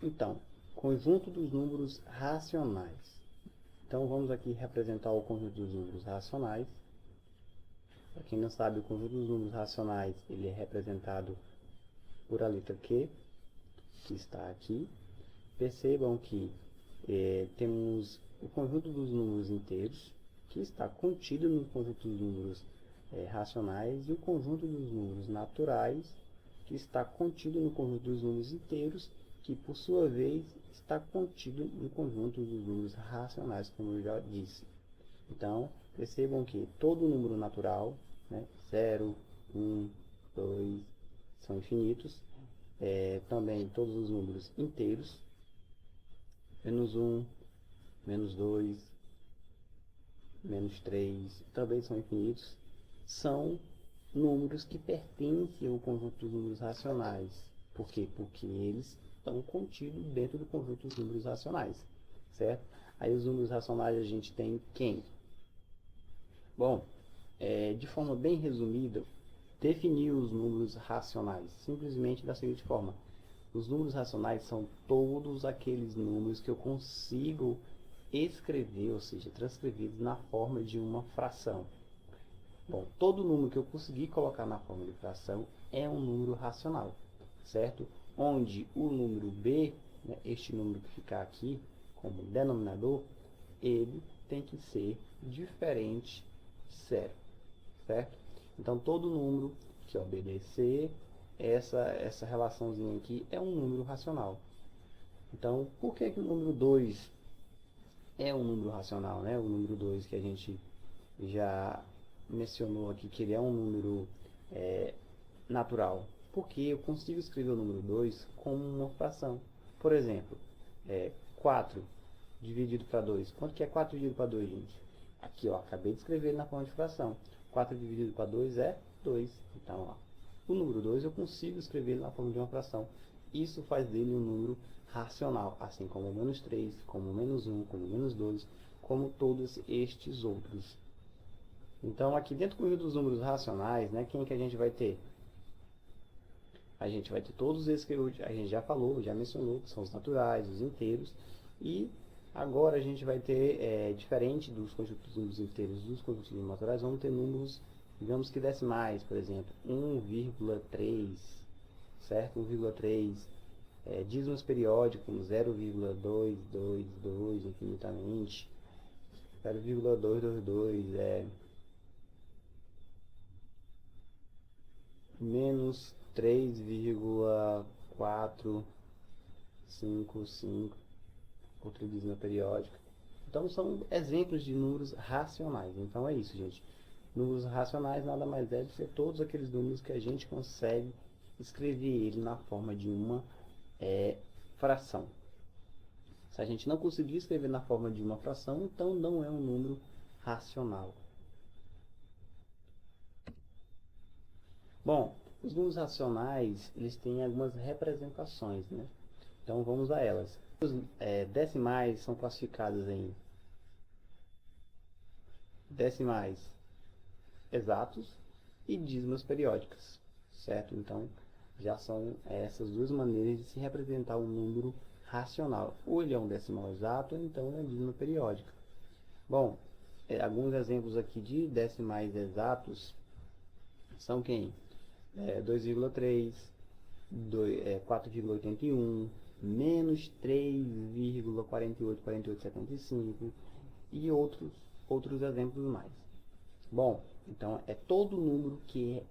Então, conjunto dos números racionais. Então, vamos aqui representar o conjunto dos números racionais. Para quem não sabe, o conjunto dos números racionais ele é representado por a letra Q, que está aqui. Percebam que temos o conjunto dos números inteiros, que está contido no conjunto dos números racionais, e o conjunto dos números naturais, que está contido no conjunto dos números inteiros, que por sua vez está contido no conjunto dos números racionais, como eu já disse. Então, percebam que todo número natural, né, 0, 1, 2, são infinitos. Também todos os números inteiros, menos 1, menos 2, menos 3, também são infinitos. São números que pertencem ao conjunto dos números racionais. Por quê? Porque eles estão contidos dentro do conjunto dos números racionais, certo? Aí os números racionais a gente tem quem? Bom, de forma bem resumida, definir os números racionais, simplesmente da seguinte forma: os números racionais são todos aqueles números que eu consigo escrever, ou seja, transcrevidos na forma de uma fração. Bom, todo número que eu conseguir colocar na forma de fração é um número racional, certo? Onde o número b, né, este número que ficar aqui como denominador, ele tem que ser diferente de zero, certo? Então, todo número que obedecer essa relaçãozinha aqui é um número racional. Então, por que o número 2 é um número racional, né? O número 2 que a gente já mencionou aqui, que ele é um número natural. Porque eu consigo escrever o número 2 como uma fração. Por exemplo, 4 dividido para 2. Quanto que é 4 dividido para 2, gente? Aqui, ó, acabei de escrever na forma de fração. 4 dividido para 2 é 2. Então, ó, o número 2 eu consigo escrever na forma de uma fração. Isso faz dele um número racional, assim como o menos 3, como o menos 1, como o menos 2, como todos estes outros. Então, aqui dentro do conjunto dos números racionais, né, quem que a gente vai ter? A gente vai ter todos esses que a gente já falou, já mencionou, que são os naturais, os inteiros. E agora a gente vai ter, diferente dos conjuntos dos números inteiros dos conjuntos dos números naturais, vamos ter números, digamos que decimais, por exemplo, 1,3, certo? 1,3. Dízimos periódicos, 0,222 infinitamente, 0,222, menos 3,455, outra dízima periódica. Então, são exemplos de números racionais. Então, é isso, gente. Números racionais nada mais é do que todos aqueles números que a gente consegue escrever ele na forma de uma fração. Se a gente não conseguir escrever na forma de uma fração, então não é um número racional. Bom, os números racionais, eles têm algumas representações, né? Então vamos a elas. Os decimais são classificados em decimais exatos e dízimas periódicas, certo? Então já são essas duas maneiras de se representar um número racional. Ou ele é um decimal exato, ou então é uma dízima periódica. Bom, alguns exemplos aqui de decimais exatos são quem? 2,3, 4,81, menos 3,484875 e outros exemplos mais. Bom, então é todo número que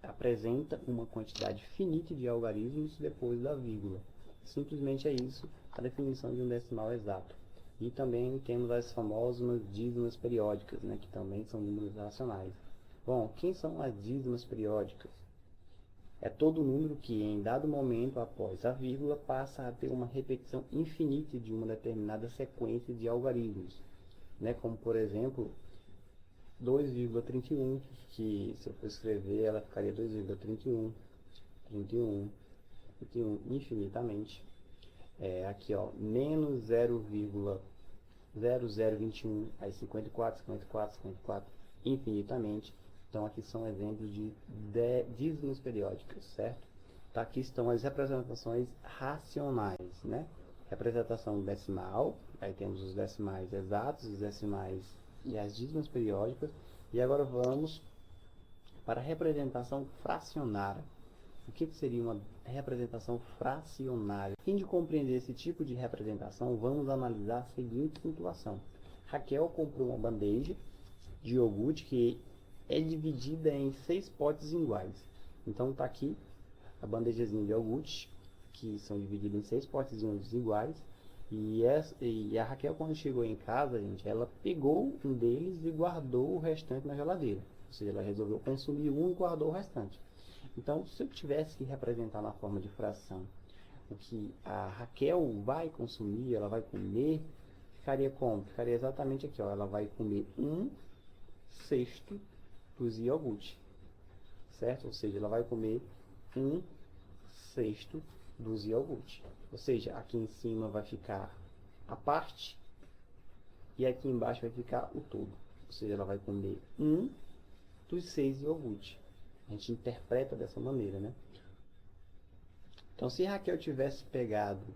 apresenta uma quantidade finita de algarismos depois da vírgula. Simplesmente é isso a definição de um decimal exato. E também temos as famosas dízimas periódicas, né, que também são números racionais. Bom, quem são as dízimas periódicas? É todo número que, em dado momento após a vírgula, passa a ter uma repetição infinita de uma determinada sequência de algarismos, né? Como, por exemplo, 2,31, que se eu for escrever, ela ficaria 2,31, 31, 31 infinitamente. Aqui, ó, menos 0,0021, aí 54, 54, 54, infinitamente. Então, aqui são exemplos de dízimos periódicas, certo? Tá, aqui estão as representações racionais, né? Representação decimal, aí temos os decimais exatos, os decimais e as dízimas periódicas. E agora vamos para a representação fracionária. O que seria uma representação fracionária? A fim de compreender esse tipo de representação, vamos analisar a seguinte situação. Raquel comprou uma bandeja de iogurte que é dividida em 6 potes iguais. Então está aqui a bandejazinha de iogurte, que são divididas em 6 potes iguais. E a Raquel, quando chegou em casa, gente, ela pegou um deles e guardou o restante na geladeira. Ou seja, ela resolveu consumir um e guardou o restante. Então, se eu tivesse que representar na forma de fração o que a Raquel vai consumir, ela vai comer, ficaria como? Ficaria exatamente aqui, ó. Ela vai comer 1/6 dos iogurte, certo? Ou seja, ela vai comer 1/6 dos iogurte. Ou seja, aqui em cima vai ficar a parte e aqui embaixo vai ficar o todo. Ou seja, ela vai comer 1/6 iogurte. A gente interpreta dessa maneira, né? Então, se Raquel tivesse pegado,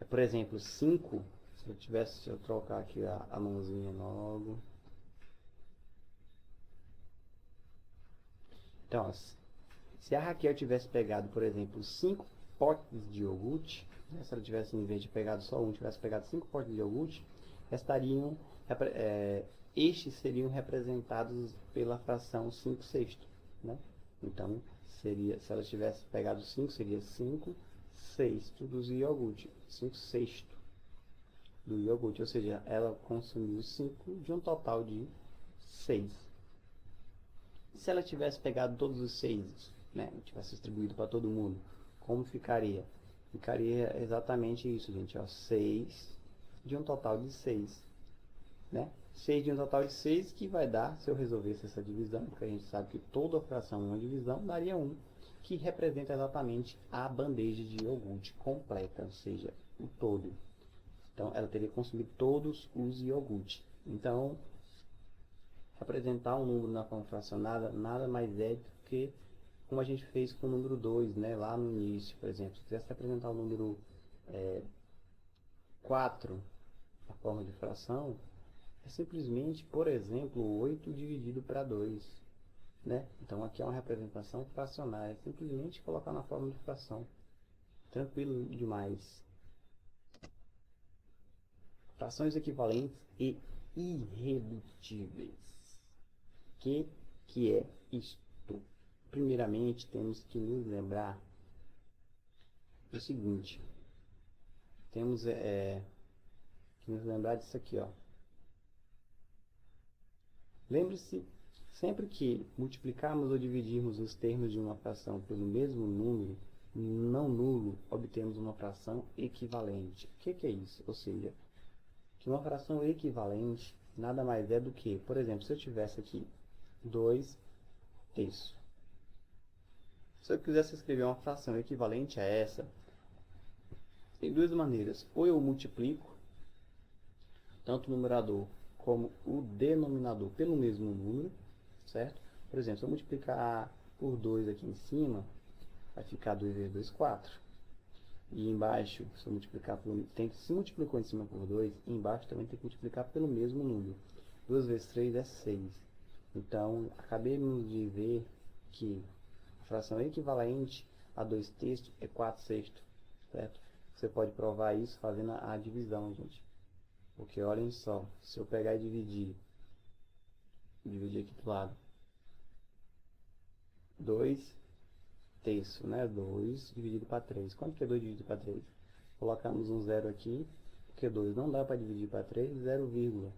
por exemplo, 5, se eu trocar aqui a mãozinha logo. Então, se a Raquel tivesse pegado, por exemplo, 5 potes de iogurte, né? Se ela tivesse, em vez de pegado só um, tivesse pegado 5 potes de iogurte, estes seriam representados pela fração 5/6, né? Então, seria, se ela tivesse pegado 5, seria 5/6 dos iogurte. 5/6 do iogurte, ou seja, ela consumiu 5 de um total de 6. Se ela tivesse pegado todos os 6, né, tivesse distribuído para todo mundo, como ficaria? Ficaria exatamente isso, gente, ó, 6 de um total de 6, né? 6 de um total de 6 que vai dar, se eu resolvesse essa divisão, porque a gente sabe que toda fração é uma divisão, daria 1, que representa exatamente a bandeja de iogurte completa, ou seja, o todo. Então, ela teria consumido todos os iogurtes. Então, representar um número na forma fracionada nada mais é do que como a gente fez com o número 2, né? Lá no início, por exemplo. Se quisesse representar o número 4 na forma de fração, é simplesmente, por exemplo, 8 dividido para 2. Né? Então, aqui é uma representação fracionária. É simplesmente colocar na forma de fração. Tranquilo demais. Frações equivalentes e irredutíveis. Que é isto? Primeiramente, temos que nos lembrar do seguinte. Temos que nos lembrar disso aqui, ó. Lembre-se, sempre que multiplicarmos ou dividirmos os termos de uma fração pelo mesmo número não nulo, obtemos uma fração equivalente. O que é isso? Ou seja, que uma fração equivalente nada mais é do que, por exemplo, se eu tivesse aqui 2/3. Se eu quisesse escrever uma fração equivalente a essa, tem duas maneiras. Ou eu multiplico tanto o numerador como o denominador pelo mesmo número, certo? Por exemplo, se eu multiplicar por 2 aqui em cima, vai ficar 2 vezes 2, 4. E embaixo, se eu multiplicar por... se multiplicou em cima por 2, embaixo também tem que multiplicar pelo mesmo número. 2 vezes 3 é 6. Então, acabemos de ver que a fração equivalente a 2/3 é 4/6, certo? Você pode provar isso fazendo a divisão, gente. Porque olhem só, se eu pegar e dividir aqui do lado, 2/3, né? 2 dividido para 3. Quanto que é 2 dividido para 3? Colocamos um zero aqui, porque 2 não dá para dividir para 3, 0, vírgula.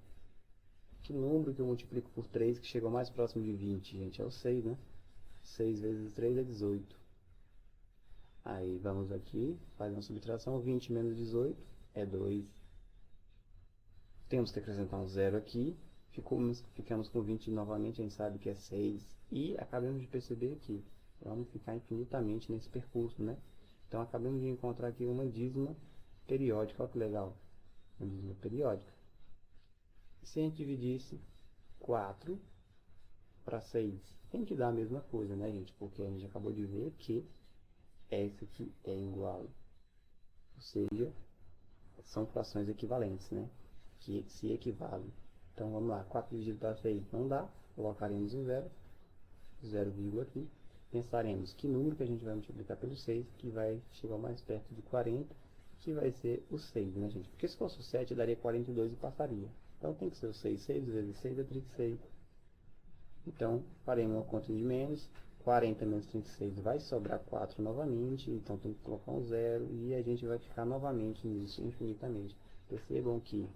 Que número que eu multiplico por 3 que chegou mais próximo de 20, gente? É o 6, né? 6 vezes 3 é 18. Aí vamos aqui, faz uma subtração, 20 menos 18 é 2. Temos que acrescentar um zero aqui, ficamos com 20 novamente, a gente sabe que é 6. E acabamos de perceber que vamos ficar infinitamente nesse percurso, né? Então acabamos de encontrar aqui uma dízima periódica, olha que legal, uma dízima periódica. E se a gente dividisse 4 para 6, tem que dar a mesma coisa, né, gente? Porque a gente acabou de ver que essa aqui é igual. Ou seja, são frações equivalentes, né? Que se equivalem. Então vamos lá, 4 dividido para 6 não dá, colocaremos em 0, 0, aqui. Pensaremos que número que a gente vai multiplicar pelo 6, que vai chegar mais perto de 40, que vai ser o 6, né, gente? Porque se fosse o 7, daria 42 e passaria. Então tem que ser o 6. 6 vezes 6 é 36. Então, faremos uma conta de menos. 40 menos 36 vai sobrar 4 novamente. Então tem que colocar um 0 e a gente vai ficar novamente nisso infinitamente. Percebam que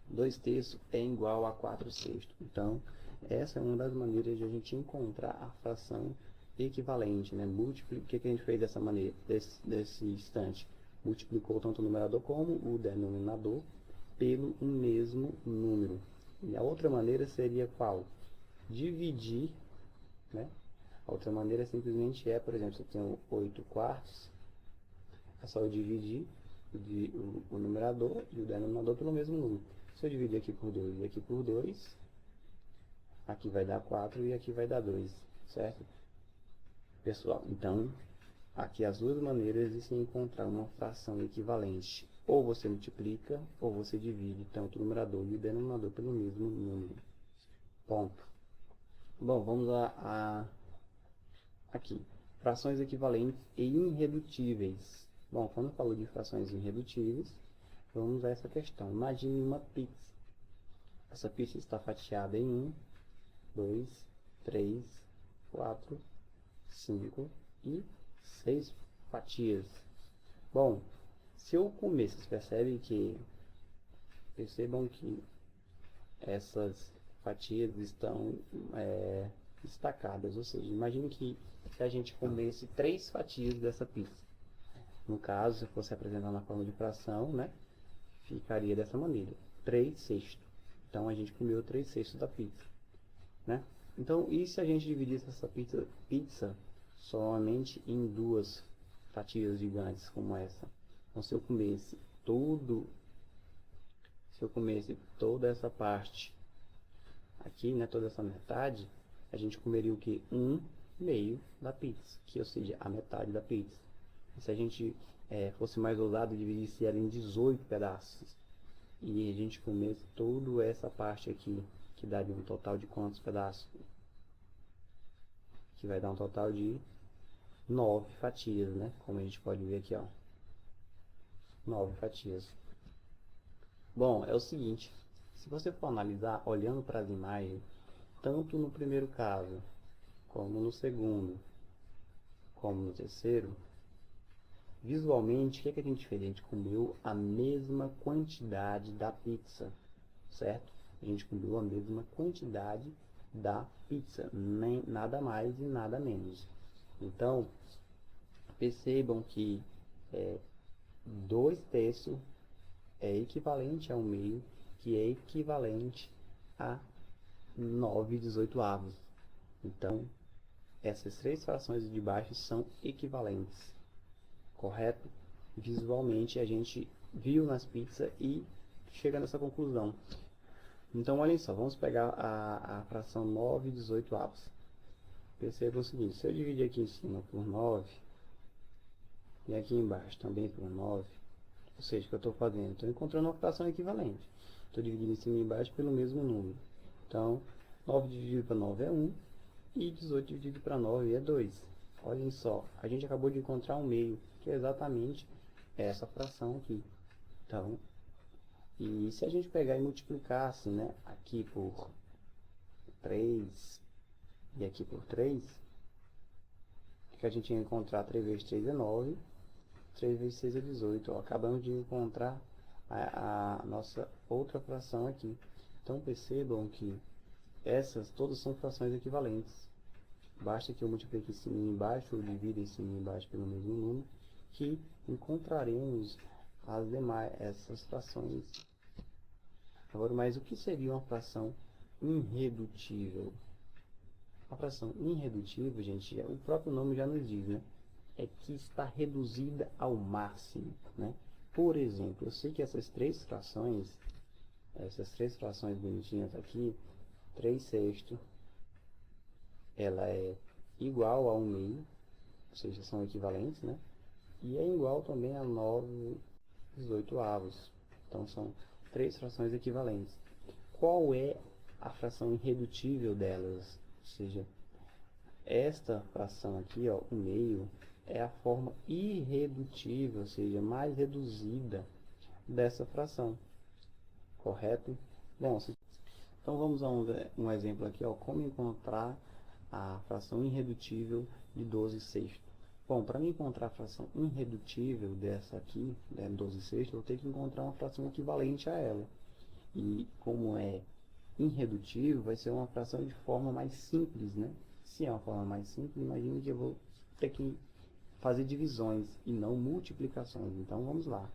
2 terços é igual a 4 sextos. Então, essa é uma das maneiras de a gente encontrar a fração equivalente, né? O que a gente fez dessa maneira, desse instante? Multiplicou tanto o numerador como o denominador pelo mesmo número. E a outra maneira seria qual? Dividir, né? A outra maneira simplesmente é, por exemplo, se eu tenho 8 quartos, é só eu dividir o numerador e o denominador pelo mesmo número. Se eu dividir aqui por 2 e aqui por 2, aqui vai dar 4 e aqui vai dar 2, certo? Pessoal, então, aqui as duas maneiras de se encontrar uma fração equivalente. Ou você multiplica, ou você divide tanto o numerador e o denominador pelo mesmo número. Ponto. Bom, vamos aqui. Frações equivalentes e irredutíveis. Bom, quando eu falo de frações irredutíveis, vamos a essa questão. Imagine uma pizza. Essa pizza está fatiada em 1, 2, 3, 4, 5 e 6 fatias. Bom, se eu comer, vocês percebam que essas fatias estão destacadas. Ou seja, imagine que se a gente comesse 3 fatias dessa pizza. No caso, se fosse apresentar na forma de fração, né, ficaria dessa maneira, 3 sextos. Então, a gente comeu 3 sextos da pizza, né? Então, e se a gente dividisse essa pizza somente em 2 fatias gigantes como essa? Então, se eu comesse toda essa parte aqui, né, toda essa metade, a gente comeria o que? 1/2 da pizza, que ou seja, a metade da pizza. E se a gente fosse mais ousado e dividisse ela em 18 pedaços, e a gente comesse toda essa parte aqui, que daria um total de quantos pedaços? Que vai dar um total de 9 fatias, né? Como a gente pode ver aqui, ó. 9 fatias. Bom, é o seguinte, se você for analisar, olhando para as imagens, tanto no primeiro caso, como no segundo, como no terceiro, visualmente, o que a gente fez? A gente comeu a mesma quantidade da pizza, certo? A gente comeu a mesma quantidade da pizza, nem nada mais e nada menos. Então, percebam que 2 terços é equivalente a 1/2, que é equivalente a 9/18. Então, essas 3 frações de baixo são equivalentes, correto? Visualmente a gente viu nas pizzas e chega nessa conclusão. Então, olhem só, vamos pegar a fração 9/18. Perceba o seguinte, se eu dividir aqui em cima por 9 e aqui embaixo também por 9, ou seja, o que eu estou fazendo? Estou encontrando uma fração equivalente. Estou dividindo em cima e embaixo pelo mesmo número. Então, 9 dividido para 9 é 1 e 18 dividido para 9 é 2. Olhem só, a gente acabou de encontrar um meio, que é exatamente essa fração aqui. Então, e se a gente pegar e multiplicasse, né, aqui por 3 e aqui por 3, o que a gente ia encontrar? 3 vezes 3 é 9, 3 vezes 6 é 18. Ó, acabamos de encontrar a nossa outra fração aqui. Então percebam que essas todas são frações equivalentes. Basta que eu multiplique em cima e embaixo, ou divida em cima e embaixo pelo mesmo número, que encontraremos as demais, essas frações. Agora, mas o que seria uma fração irredutível? A fração irredutível, gente, o próprio nome já nos diz, né? É que está reduzida ao máximo, né? Por exemplo, eu sei que essas três frações bonitinhas aqui, 3 sextos, ela é igual a 1/2, ou seja, são equivalentes, né? E é igual também a 9/18. Então são três frações equivalentes. Qual é a fração irredutível delas? Ou seja, esta fração aqui, ó, o meio, é a forma irredutível, ou seja, mais reduzida dessa fração, correto? Bom, então vamos a um exemplo aqui, ó, como encontrar a fração irredutível de 12/6. Bom, para mim encontrar a fração irredutível dessa aqui, né, 12/6, eu vou ter que encontrar uma fração equivalente a ela. E como é irredutível, vai ser uma fração de forma mais simples, né? Se é uma forma mais simples, imagine que eu vou ter que fazer divisões e não multiplicações. Então vamos lá.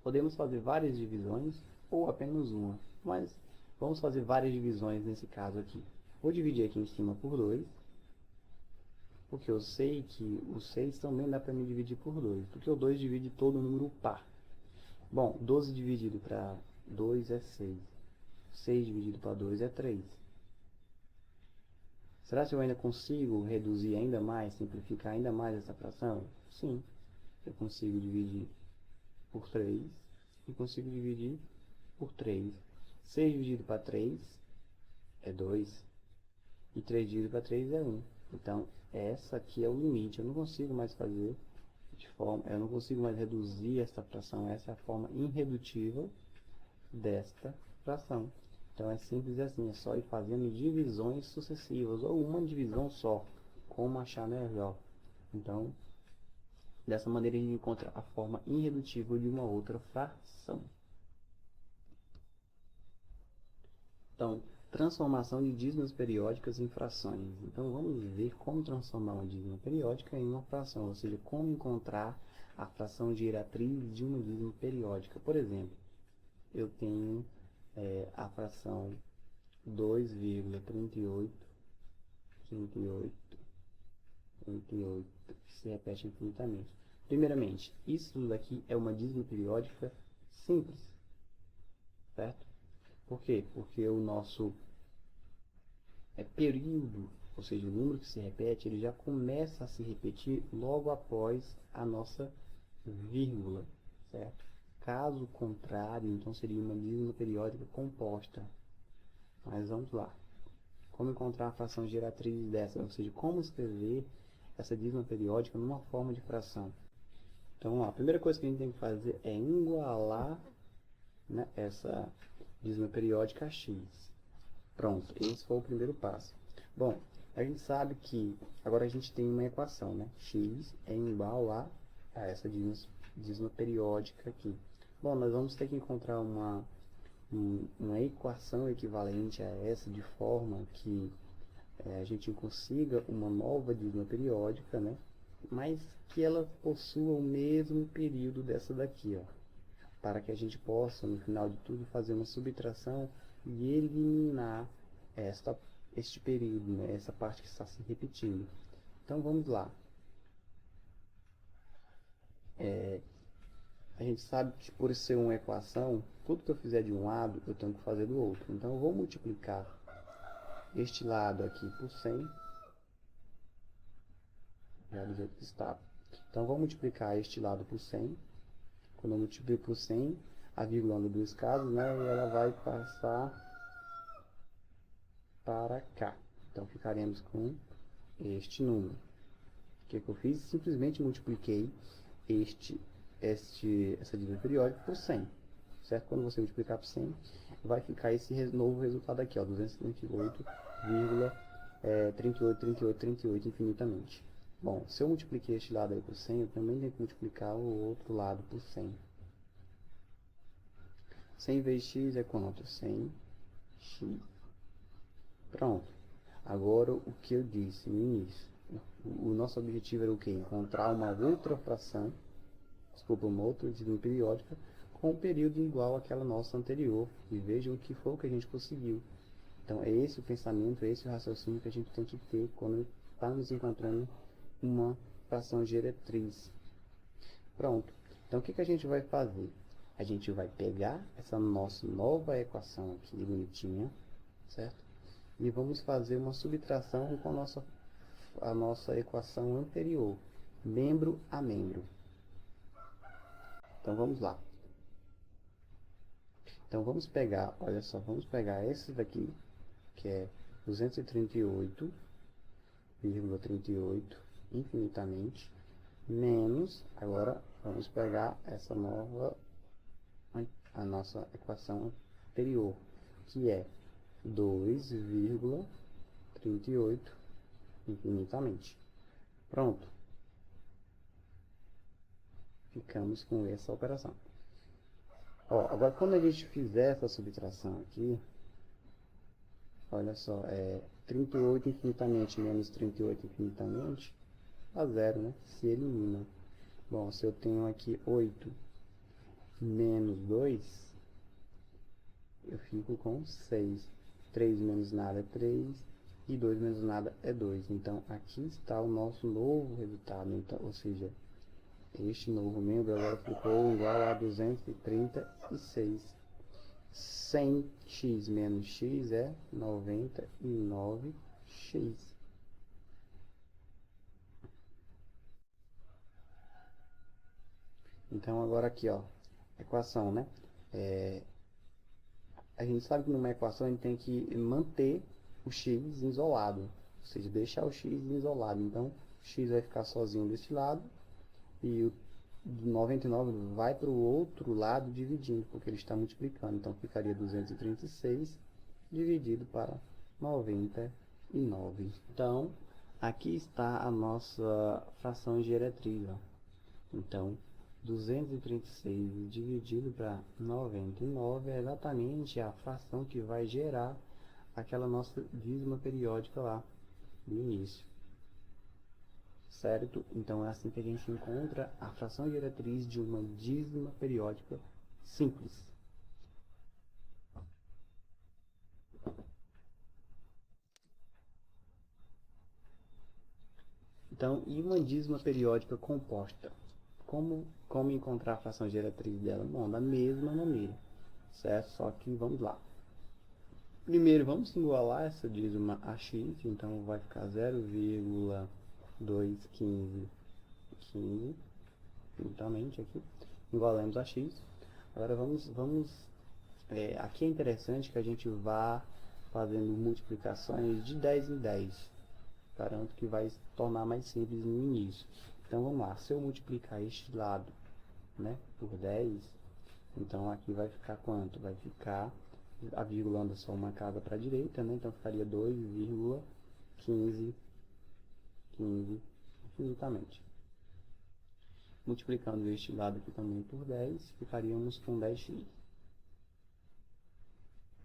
Podemos fazer várias divisões ou apenas uma, mas vamos fazer várias divisões nesse caso aqui. Vou dividir aqui em cima por 2, porque eu sei que o 6 também dá para me dividir por 2, porque o 2 divide todo número par. Bom, 12 dividido para 2 é 6. 6 dividido para 2 é 3. Será que eu ainda consigo reduzir ainda mais, simplificar ainda mais essa fração? Sim, eu consigo dividir por 3 e consigo dividir por 3. 6 dividido para 3 é 2 e 3 dividido para 3 é 1. Então, essa aqui é o limite. Eu não consigo mais fazer de forma, eu não consigo mais reduzir esta fração. Essa é a forma irredutível desta fração. Então é simples assim, é só ir fazendo divisões sucessivas ou uma divisão só, como achar melhor. Então, dessa maneira a gente encontra a forma irredutível de uma outra fração. Então, transformação de dízimas periódicas em frações. Então, vamos ver como transformar uma dízima periódica em uma fração, ou seja, como encontrar a fração geratriz de uma dízima periódica. Por exemplo, eu tenho a fração 2,38, 38, 38, que se repete infinitamente. Primeiramente, isso daqui é uma dízima periódica simples, certo? Por quê? Porque o nosso período, ou seja, o número que se repete, ele já começa a se repetir logo após a nossa vírgula, certo? Caso contrário, então seria uma dízima periódica composta. Mas vamos lá. Como encontrar a fração geratriz dessa? Ou seja, como escrever essa dízima periódica numa forma de fração? Então, vamos lá. A primeira coisa que a gente tem que fazer é igualar, né, essa dízima periódica a x. Pronto, esse foi o primeiro passo. Bom, a gente sabe que agora a gente tem uma equação, né? X é igual a essa dízima periódica aqui. Bom, nós vamos ter que encontrar uma equação equivalente a essa, de forma que a gente consiga uma nova dízima periódica, né? Mas que ela possua o mesmo período dessa daqui, ó, para que a gente possa, no final de tudo, fazer uma subtração e eliminar este período, né? Essa parte que está se repetindo. Então vamos lá. A gente sabe que por ser uma equação, tudo que eu fizer de um lado, eu tenho que fazer do outro. Então eu vou multiplicar este lado aqui por 100, já do jeito que está. Então vou multiplicar este lado por 100. Quando eu multiplico por 100, a vírgula anda duas casas, né? E ela vai passar para cá. Então ficaremos com este número. O que eu fiz? Simplesmente multipliquei essa dízima periódica por 100. Certo? Quando você multiplicar por 100, vai ficar esse novo resultado aqui, ó, 238,38 infinitamente. Bom, se eu multipliquei este lado aí por 100, eu também tenho que multiplicar o outro lado por 100. 100 vezes x é quanto? 100x. Pronto. Agora, o que eu disse no início. O nosso objetivo era o quê? Encontrar uma outra fração, uma outra dízima periódica, com um período igual àquela nossa anterior. E vejam o que foi o que a gente conseguiu. Então, é esse o pensamento, é esse o raciocínio que a gente tem que ter quando estamos encontrando uma fração geratriz. Pronto. Então, o que a gente vai fazer? A gente vai pegar essa nossa nova equação aqui, bonitinha, certo? E vamos fazer uma subtração com a nossa a nossa equação anterior, membro a membro. Então vamos lá. Então vamos pegar, olha só, vamos pegar esse daqui, que é 238,38 infinitamente, menos, agora vamos pegar essa nova, a nossa equação anterior, que é 2,38 infinitamente. Pronto. Ficamos com essa operação. Ó, agora quando a gente fizer essa subtração aqui, olha só, 38 infinitamente menos 38 infinitamente, dá zero, né? Se elimina. Bom, se eu tenho aqui 8 menos 2, eu fico com 6. 3 menos nada é 3, e 2 menos nada é 2. Então, aqui está o nosso novo resultado. Então, ou seja, este novo membro agora ficou igual a 236. 100x menos x é 99x. Então, agora aqui, ó, equação, né? A gente sabe que numa equação a gente tem que manter o x isolado, ou seja, deixar o x isolado. Então, o x vai ficar sozinho desse lado e o 99 vai para o outro lado dividindo, porque ele está multiplicando. Então, ficaria 236 dividido para 99. Então, aqui está a nossa fração geratriz. Ó. Então, 236 dividido para 99 é exatamente a fração que vai gerar aquela nossa dízima periódica lá do início. Certo? Então é assim que a gente encontra a fração geratriz de uma dízima periódica simples. Então, e uma dízima periódica composta? Como encontrar a fração geratriz dela? Bom, da mesma maneira, certo? Só que vamos lá. Primeiro, vamos igualar essa dízima a x, então vai ficar 0,215, juntamente aqui, igualamos a x. Agora aqui é interessante que a gente vá fazendo multiplicações de 10 em 10. Garanto que vai se tornar mais simples no início. Então vamos lá, se eu multiplicar este lado, né, por 10, então aqui vai ficar quanto? Vai ficar, a vírgula anda só uma casa para a direita, né, então ficaria 2,15 infinitamente. Multiplicando este lado aqui também por 10, ficaríamos com 10x.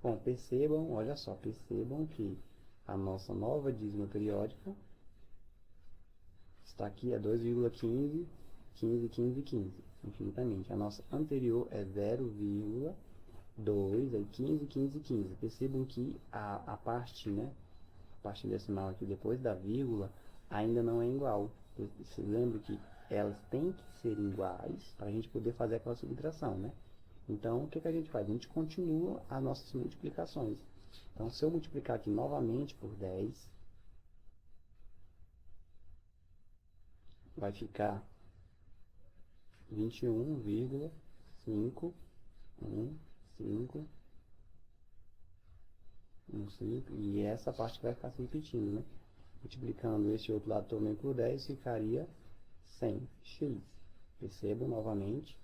Bom, percebam, olha só, percebam que a nossa nova dízima periódica está aqui, é 2,15, 15, 15, 15, infinitamente. A nossa anterior é 0,2, aí 15, 15, 15. Percebam que a parte, né, a parte decimal aqui depois da vírgula ainda não é igual. Você lembra que elas têm que ser iguais para a gente poder fazer aquela subtração, né? Então, o que a gente faz? A gente continua as nossas multiplicações. Então, se eu multiplicar aqui novamente por 10, vai ficar 21,515, e essa parte vai ficar se repetindo, né? Multiplicando este outro lado também por 10, ficaria 100x. Percebam novamente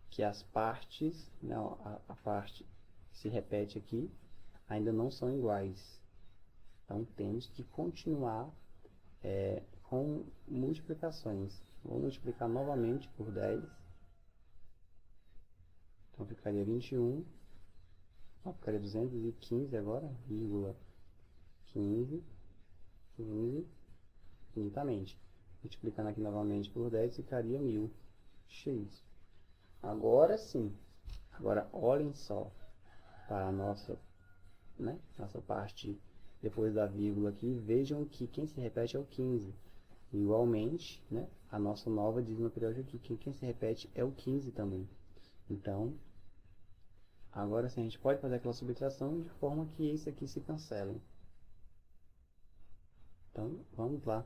que as partes, não, a parte que se repete aqui, ainda não são iguais. Então, temos que continuar com multiplicações. Vou multiplicar novamente por 10. Então, ficaria 21. Ficaria 215 agora, vírgula 15, 15, infinitamente. Multiplicando aqui novamente por 10, ficaria 1000x. Agora sim. Agora, olhem só para a nossa parte depois da vírgula aqui. Vejam que quem se repete é o 15. Igualmente, né, a nossa nova dízima periódica aqui, quem se repete é o 15 também. Então, agora sim, a gente pode fazer aquela subtração de forma que esse aqui se cancelem. Então, vamos lá.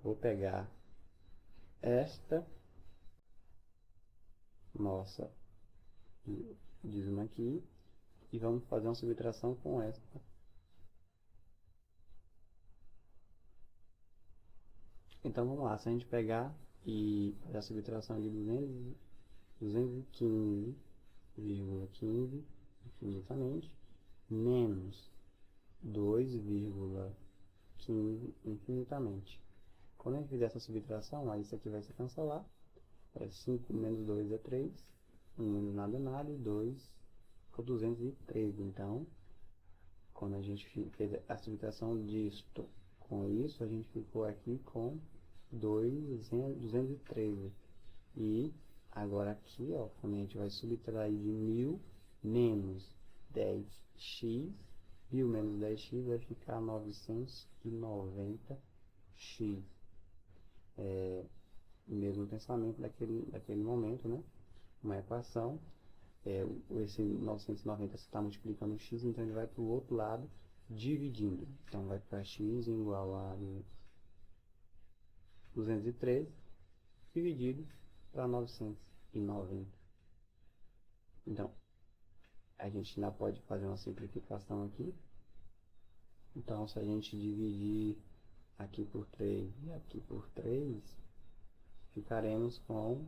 Vou pegar esta nossa dízima aqui e vamos fazer uma subtração com esta. Então, vamos lá. Se a gente pegar e fazer a subtração de 215,15 infinitamente, menos 2,15 infinitamente. Quando a gente fizer essa subtração, aí isso aqui vai se cancelar. 5 menos 2 é 3. 1 menos nada é nada. E 2 ficou 213. Então, quando a gente fez a subtração disto com isso, a gente ficou aqui com 213. E agora aqui, ó, quando a gente vai subtrair de 1000 menos 10x, 1000 menos 10x vai ficar 990x. Mesmo pensamento daquele momento, né? Uma equação, esse 990 está multiplicando o x, então ele vai para o outro lado, dividindo. Então vai ficar x igual a 213 dividido para 990. Então, a gente ainda pode fazer uma simplificação aqui. Então, se a gente dividir aqui por 3 e aqui por 3, ficaremos com,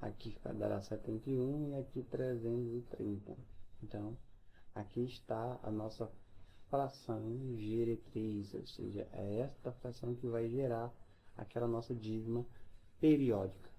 aqui dará 71 e aqui 330. Então, aqui está a nossa fração geretriz, ou seja, é esta fração que vai gerar aquela nossa dízima periódica.